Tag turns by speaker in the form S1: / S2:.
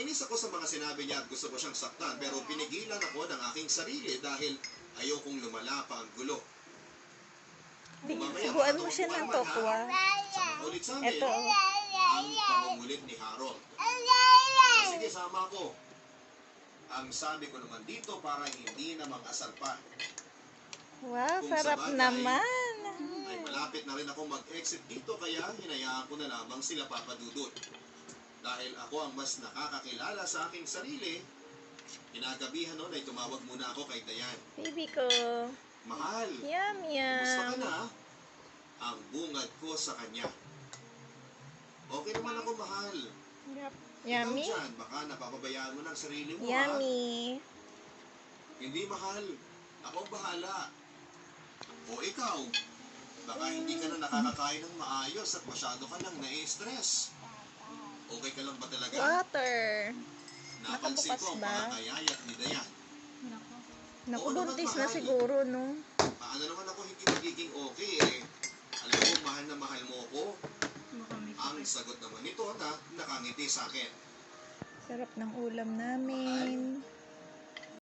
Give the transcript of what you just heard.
S1: Nainis ako sa mga sinabi niya at gusto ko siyang saktan, pero pinigilan ako ng aking sarili dahil ayokong lumala pa ang gulo.
S2: Suguan mo siya ng tokwa.
S1: Sa makulit sa amin,
S2: Ito.
S1: ang pangungulit ni Harold. Sige, sama ko. Ang sabi ko naman dito para hindi na mag-asar pa.
S2: Wow,
S1: Kung
S2: sarap
S1: sabagay,
S2: naman.
S1: Ay malapit na rin ako mag-exit dito kaya hinayaan ko na lamang sila papadudot. Dahil ako ang mas nakakakilala sa aking sarili, kinagabihan noon ay tumawag muna ako kay Dayan.
S2: Baby ko.
S1: Mahal,
S2: Yum,
S1: kumusta ka
S2: yum.
S1: na? Ang bungad ko sa kanya. Okay naman ako, mahal.
S2: Yep.
S1: Ikaw
S2: Yummy?
S1: dyan, baka napapabayaan mo ng sarili mo, ha?
S2: Yummy.
S1: Hindi, mahal. Ako ang bahala. O ikaw, baka hindi ka na nakakakain ng maayos at masyado ka nang nai-stress. Okay ka lang ba talaga?
S2: Water.
S1: Napansin
S2: nakabukas
S1: ko ang
S2: ba?
S1: pangangayayat ni Dayan.
S2: Naku,
S1: Oo naman,
S2: buntis na
S1: mahal.
S2: siguro, no?
S1: Paano naman ako hindi magiging okay eh? Alam mo, mahal na mahal mo ako. Ang sagot naman nito na nakangiti sa akin.
S2: Sarap ng ulam namin.